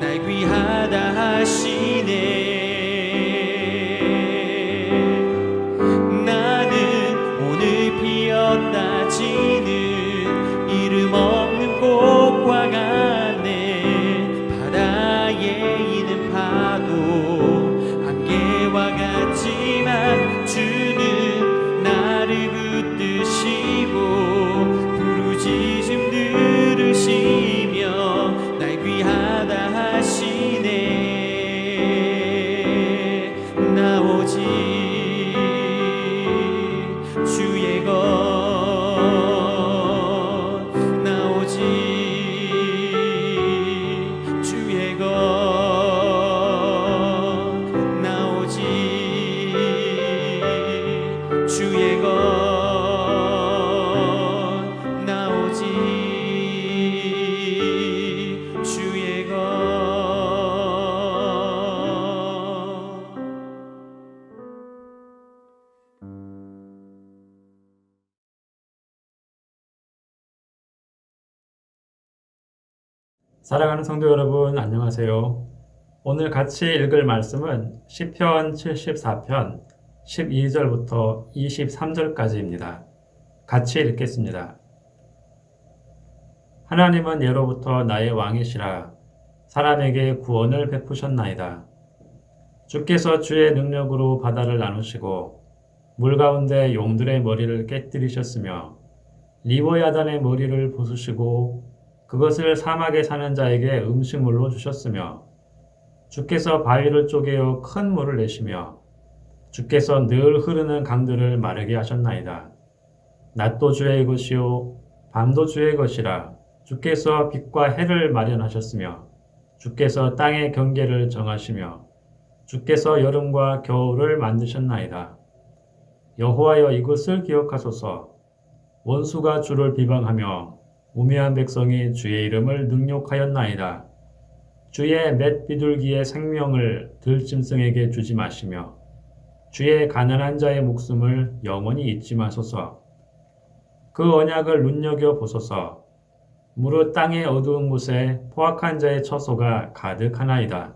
날 귀하다 하시네. 나는 오늘 피었다 지는 이름 없는 꽃과 같네. 바다에 있는 파도 안개와 같지만 주는 나를 붙드시고 부르짖음 들으시며 날 귀하다 하시네. 나 오직 주의 것, 나 오직 주의 것, 나 오직 주의 것, 나 오직 주의 것. 사랑하는 성도 여러분, 안녕하세요. 오늘 같이 읽을 말씀은 시편 74편 12절부터 23절까지입니다. 같이 읽겠습니다. 하나님은 예로부터 나의 왕이시라. 사람에게 구원을 베푸셨나이다. 주께서 주의 능력으로 바다를 나누시고 물 가운데 용들의 머리를 깨뜨리셨으며 리보야단의 머리를 부수시고 그것을 사막에 사는 자에게 음식물로 주셨으며 주께서 바위를 쪼개어 큰 물을 내시며 주께서 늘 흐르는 강들을 마르게 하셨나이다. 낮도 주의 것이요 밤도 주의 것이라. 주께서 빛과 해를 마련하셨으며 주께서 땅의 경계를 정하시며 주께서 여름과 겨울을 만드셨나이다. 여호와여, 이것을 기억하소서. 원수가 주를 비방하며 우매한 백성이 주의 이름을 능욕하였나이다. 주의 맷 비둘기의 생명을 들짐승에게 주지 마시며 주의 가난한 자의 목숨을 영원히 잊지 마소서. 그 언약을 눈여겨 보소서. 무릇 땅의 어두운 곳에 포악한 자의 처소가 가득하나이다.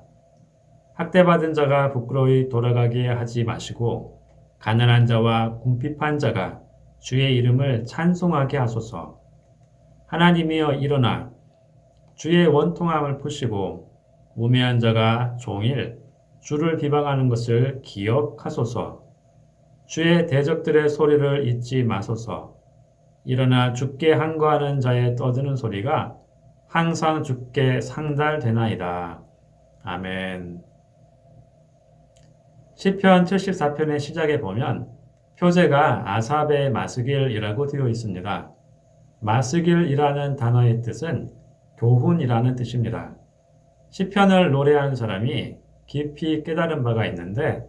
학대받은 자가 부끄러이 돌아가게 하지 마시고 가난한 자와 궁핍한 자가 주의 이름을 찬송하게 하소서. 하나님이여, 일어나 주의 원통함을 푸시고 우매한 자가 종일 주를 비방하는 것을 기억하소서. 주의 대적들의 소리를 잊지 마소서. 일어나 주께 항거하는 자의 떠드는 소리가 항상 주께 상달되나이다. 아멘. 시편 74편의 시작에 보면 표제가 아삽의 마스길이라고 되어 있습니다. 마스길이라는 단어의 뜻은 교훈이라는 뜻입니다. 시편을 노래한 사람이 깊이 깨달은 바가 있는데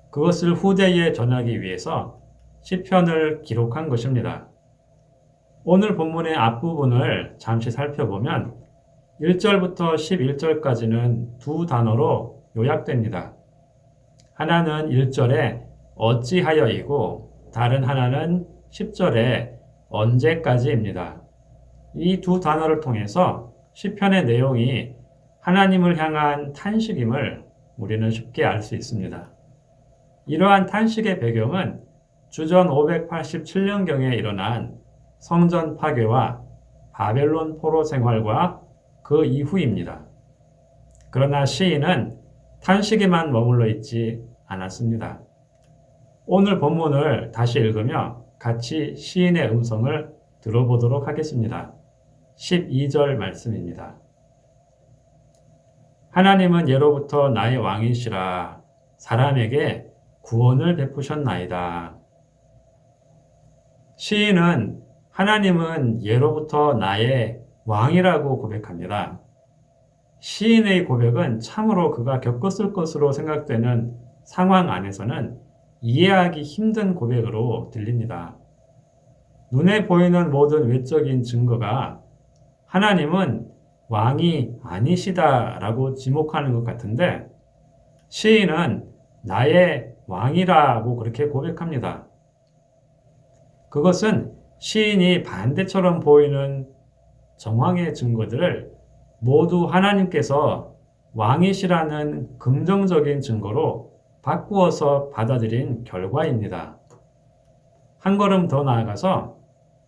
그것을 후대에 전하기 위해서 시편을 기록한 것입니다. 오늘 본문의 앞부분을 잠시 살펴보면 1절부터 11절까지는 두 단어로 요약됩니다. 하나는 1절에 어찌하여이고 다른 하나는 10절에 언제까지입니다. 이 두 단어를 통해서 시편의 내용이 하나님을 향한 탄식임을 우리는 쉽게 알 수 있습니다. 이러한 탄식의 배경은 주전 587년경에 일어난 성전 파괴와 바벨론 포로 생활과 그 이후입니다. 그러나 시인은 탄식에만 머물러 있지 않았습니다. 오늘 본문을 다시 읽으며 같이 시인의 음성을 들어보도록 하겠습니다. 12절 말씀입니다. 하나님은 예로부터 나의 왕이시라. 사람에게 구원을 베푸셨나이다. 시인은 하나님은 예로부터 나의 왕이라고 고백합니다. 시인의 고백은 참으로 그가 겪었을 것으로 생각되는 상황 안에서는 이해하기 힘든 고백으로 들립니다. 눈에 보이는 모든 외적인 증거가 하나님은 왕이 아니시다라고 지목하는 것 같은데 시인은 나의 왕이라고 그렇게 고백합니다. 그것은 시인이 반대처럼 보이는 정황의 증거들을 모두 하나님께서 왕이시라는 긍정적인 증거로 바꾸어서 받아들인 결과입니다. 한 걸음 더 나아가서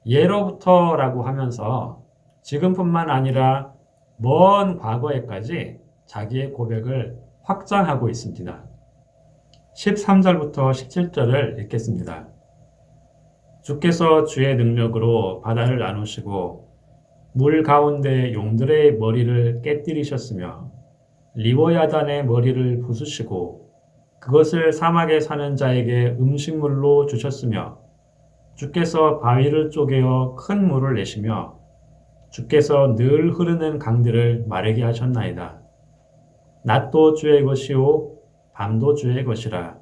예로부터라고 하면서 지금뿐만 아니라 먼 과거에까지 자기의 고백을 확장하고 있습니다. 13절부터 17절을 읽겠습니다. 주께서 주의 능력으로 바다를 나누시고 물 가운데 용들의 머리를 깨뜨리셨으며 리워야단의 머리를 부수시고 그것을 사막에 사는 자에게 음식물로 주셨으며 주께서 바위를 쪼개어 큰 물을 내시며 주께서 늘 흐르는 강들을 마르게 하셨나이다. 낮도 주의 것이요 밤도 주의 것이라.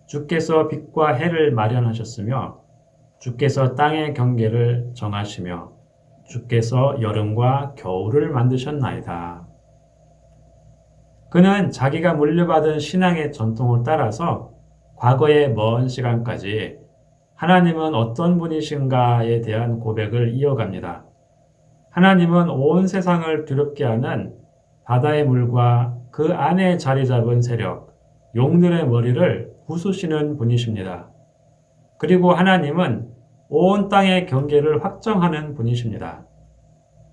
주께서 빛과 해를 마련하셨으며 주께서 땅의 경계를 정하시며 주께서 여름과 겨울을 만드셨나이다. 그는 자기가 물려받은 신앙의 전통을 따라서 과거의 먼 시간까지 하나님은 어떤 분이신가에 대한 고백을 이어갑니다. 하나님은 온 세상을 두렵게 하는 바다의 물과 그 안에 자리 잡은 세력, 용들의 머리를 부수시는 분이십니다. 그리고 하나님은 온 땅의 경계를 확정하는 분이십니다.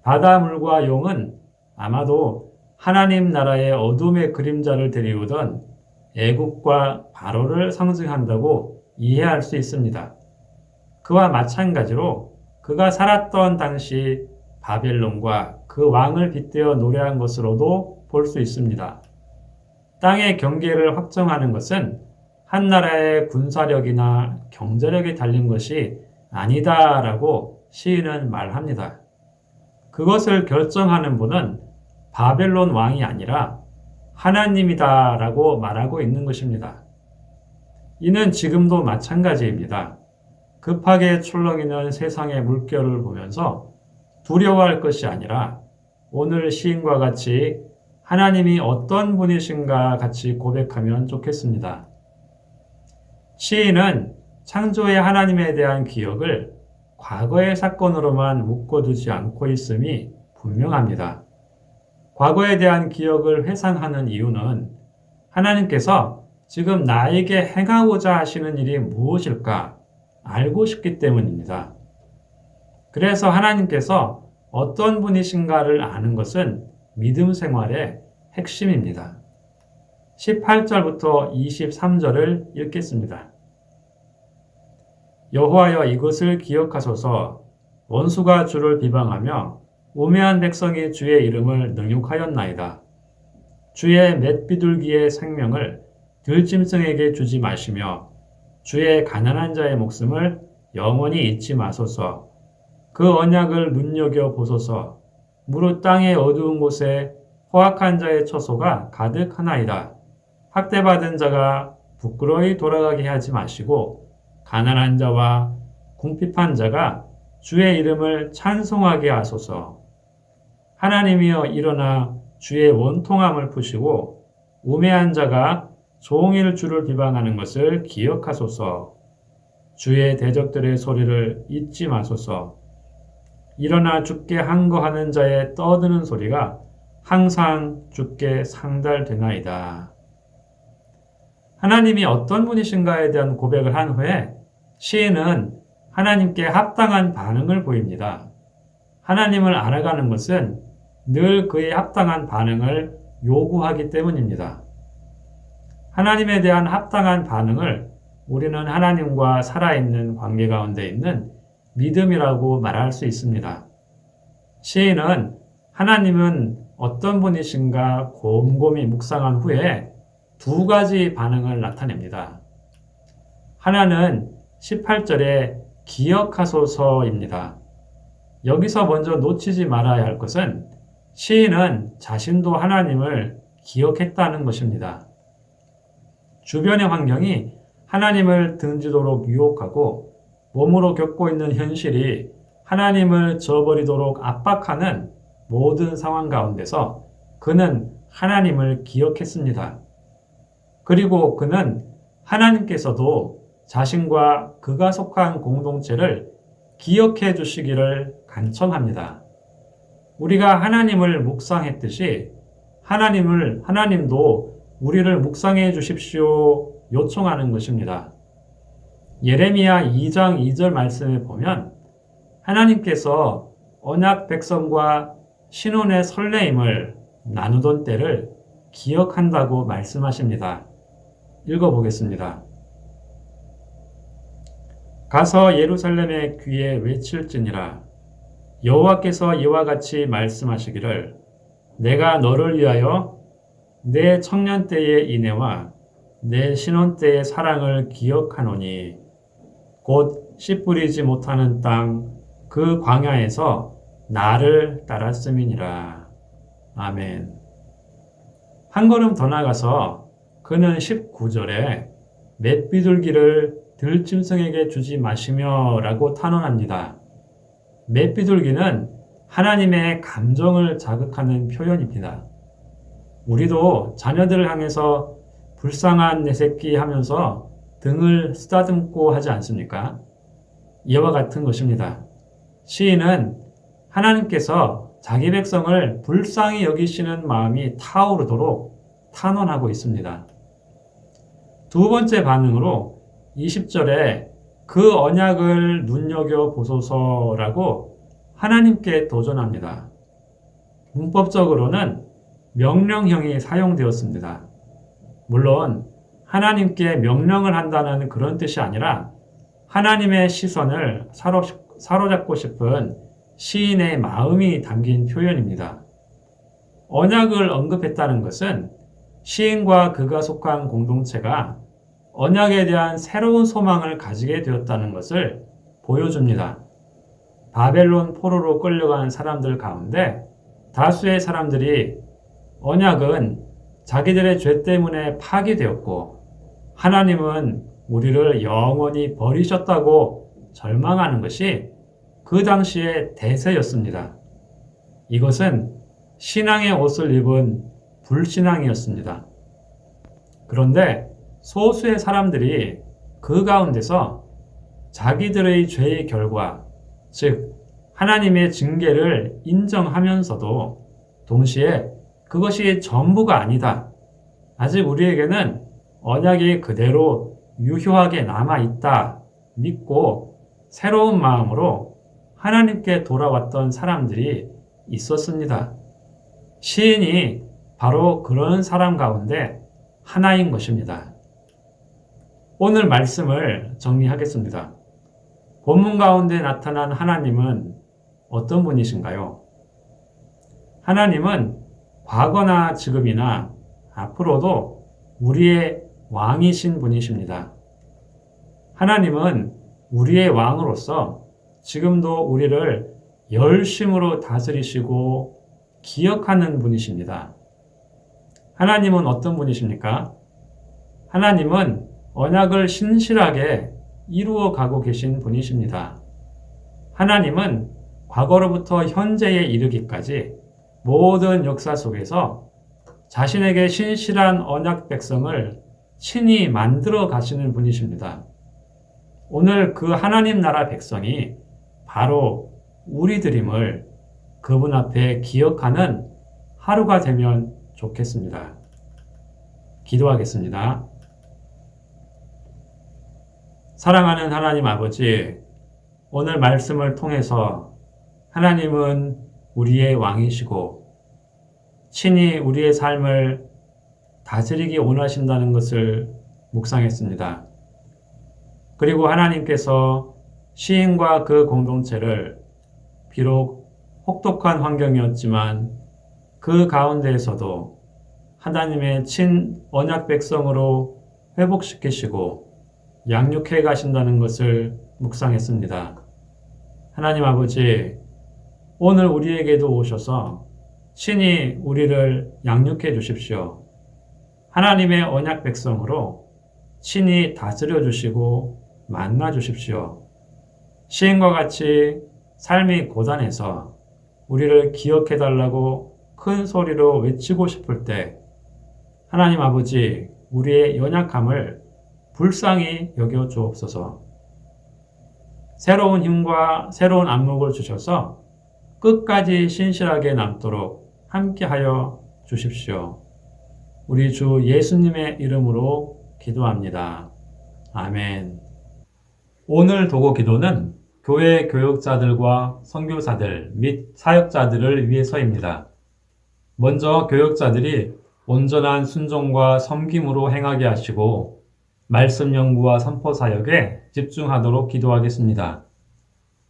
바다물과 용은 아마도 하나님 나라의 어둠의 그림자를 데리우던 애국과 바로를 상징한다고 이해할 수 있습니다. 그와 마찬가지로 그가 살았던 당시 바벨론과 그 왕을 빗대어 노래한 것으로도 볼 수 있습니다. 땅의 경계를 확정하는 것은 한 나라의 군사력이나 경제력이 달린 것이 아니다라고 시인은 말합니다. 그것을 결정하는 분은 바벨론 왕이 아니라 하나님이다라고 말하고 있는 것입니다. 이는 지금도 마찬가지입니다. 급하게 출렁이는 세상의 물결을 보면서 두려워할 것이 아니라 오늘 시인과 같이 하나님이 어떤 분이신가 같이 고백하면 좋겠습니다. 시인은 창조의 하나님에 대한 기억을 과거의 사건으로만 묶어두지 않고 있음이 분명합니다. 과거에 대한 기억을 회상하는 이유는 하나님께서 지금 나에게 행하고자 하시는 일이 무엇일까 알고 싶기 때문입니다. 그래서 하나님께서 어떤 분이신가를 아는 것은 믿음 생활의 핵심입니다. 18절부터 23절을 읽겠습니다. 여호와여 이것을 기억하소서. 원수가 주를 비방하며 우매한 백성이 주의 이름을 능욕하였나이다. 주의 맷비둘기의 생명을 들짐승에게 주지 마시며 주의 가난한 자의 목숨을 영원히 잊지 마소서. 그 언약을 눈여겨 보소서. 무릇 땅의 어두운 곳에 포악한 자의 처소가 가득하나이다. 학대받은 자가 부끄러이 돌아가게 하지 마시고 가난한 자와 궁핍한 자가 주의 이름을 찬송하게 하소서. 하나님이여 일어나 주의 원통함을 푸시고 우매한 자가 종일 주를 비방하는 것을 기억하소서. 주의 대적들의 소리를 잊지 마소서. 일어나 주께 항거하는 자의 떠드는 소리가 항상 주께 상달되나이다. 하나님이 어떤 분이신가에 대한 고백을 한 후에 시인은 하나님께 합당한 반응을 보입니다. 하나님을 알아가는 것은 늘 그의 합당한 반응을 요구하기 때문입니다. 하나님에 대한 합당한 반응을 우리는 하나님과 살아있는 관계 가운데 있는 믿음이라고 말할 수 있습니다. 시인은 하나님은 어떤 분이신가 곰곰이 묵상한 후에 두 가지 반응을 나타냅니다. 하나는 18절에 기억하소서입니다. 여기서 먼저 놓치지 말아야 할 것은 시인은 자신도 하나님을 기억했다는 것입니다. 주변의 환경이 하나님을 등지도록 유혹하고 몸으로 겪고 있는 현실이 하나님을 저버리도록 압박하는 모든 상황 가운데서 그는 하나님을 기억했습니다. 그리고 그는 하나님께서도 자신과 그가 속한 공동체를 기억해 주시기를 간청합니다. 우리가 하나님을 묵상했듯이 하나님도 우리를 묵상해 주십시오 요청하는 것입니다. 예레미야 2장 2절 말씀에 보면 하나님께서 언약 백성과 신혼의 설레임을 나누던 때를 기억한다고 말씀하십니다. 읽어보겠습니다. 가서 예루살렘의 귀에 외칠지니라. 여호와께서 이와 같이 말씀하시기를 내가 너를 위하여 내 청년 때의 인애와 내 신혼 때의 사랑을 기억하노니 곧 씨 뿌리지 못하는 땅 그 광야에서 나를 따랐음이니라. 아멘. 한 걸음 더 나가서 그는 19절에 맷비둘기를 들짐승에게 주지 마시며 라고 탄원합니다. 맷비둘기는 하나님의 감정을 자극하는 표현입니다. 우리도 자녀들을 향해서 불쌍한 내 새끼 하면서 등을 쓰다듬고 하지 않습니까? 이와 같은 것입니다. 시인은 하나님께서 자기 백성을 불쌍히 여기시는 마음이 타오르도록 탄원하고 있습니다. 두 번째 반응으로 20절에 그 언약을 눈여겨보소서라고 하나님께 도전합니다. 문법적으로는 명령형이 사용되었습니다. 물론 하나님께 명령을 한다는 그런 뜻이 아니라 하나님의 시선을 사로잡고 싶은 시인의 마음이 담긴 표현입니다. 언약을 언급했다는 것은 시인과 그가 속한 공동체가 언약에 대한 새로운 소망을 가지게 되었다는 것을 보여줍니다. 바벨론 포로로 끌려간 사람들 가운데 다수의 사람들이 언약은 자기들의 죄 때문에 파기되었고 하나님은 우리를 영원히 버리셨다고 절망하는 것이 그 당시의 대세였습니다. 이것은 신앙의 옷을 입은 불신앙이었습니다. 그런데 소수의 사람들이 그 가운데서 자기들의 죄의 결과, 즉 하나님의 징계를 인정하면서도 동시에 그것이 전부가 아니다. 아직 우리에게는 언약이 그대로 유효하게 남아있다 믿고 새로운 마음으로 하나님께 돌아왔던 사람들이 있었습니다. 시인이 바로 그런 사람 가운데 하나인 것입니다. 오늘 말씀을 정리하겠습니다. 본문 가운데 나타난 하나님은 어떤 분이신가요? 하나님은 과거나 지금이나 앞으로도 우리의 왕이신 분이십니다. 하나님은 우리의 왕으로서 지금도 우리를 열심으로 다스리시고 기억하는 분이십니다. 하나님은 어떤 분이십니까? 하나님은 언약을 신실하게 이루어 가고 계신 분이십니다. 하나님은 과거로부터 현재에 이르기까지 모든 역사 속에서 자신에게 신실한 언약 백성을 친히 만들어 가시는 분이십니다. 오늘 그 하나님 나라 백성이 바로 우리들임을 그분 앞에 기억하는 하루가 되면 좋겠습니다. 기도하겠습니다. 사랑하는 하나님 아버지, 오늘 말씀을 통해서 하나님은 우리의 왕이시고 친히 우리의 삶을 다스리기 원하신다는 것을 묵상했습니다. 그리고 하나님께서 시인과 그 공동체를 비록 혹독한 환경이었지만 그 가운데에서도 하나님의 친언약 백성으로 회복시키시고 양육해 가신다는 것을 묵상했습니다. 하나님 아버지, 오늘 우리에게도 오셔서 친히 우리를 양육해 주십시오. 하나님의 언약 백성으로 친히 다스려 주시고 만나 주십시오. 시인과 같이 삶이 고단해서 우리를 기억해 달라고 큰 소리로 외치고 싶을 때 하나님 아버지, 우리의 연약함을 불쌍히 여겨 주옵소서. 새로운 힘과 새로운 안목을 주셔서 끝까지 신실하게 남도록 함께하여 주십시오. 우리 주 예수님의 이름으로 기도합니다. 아멘. 오늘 도고 기도는 교회 교역자들과 선교사들 및 사역자들을 위해서입니다. 먼저 교역자들이 온전한 순종과 섬김으로 행하게 하시고 말씀 연구와 선포 사역에 집중하도록 기도하겠습니다.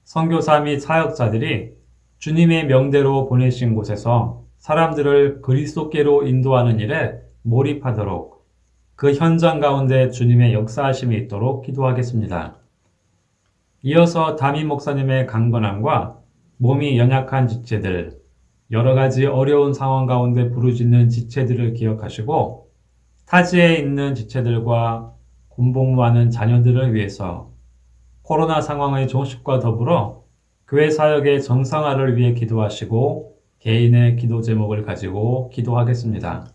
선교사 및 사역자들이 주님의 명대로 보내신 곳에서 사람들을 그리스도께로 인도하는 일에 몰입하도록 그 현장 가운데 주님의 역사하심이 있도록 기도하겠습니다. 이어서 담임 목사님의 강건함과 몸이 연약한 지체들, 여러 가지 어려운 상황 가운데 부르짖는 지체들을 기억하시고 타지에 있는 지체들과 군복무하는 자녀들을 위해서 코로나 상황의 종식과 더불어 교회 사역의 정상화를 위해 기도하시고 개인의 기도 제목을 가지고 기도하겠습니다.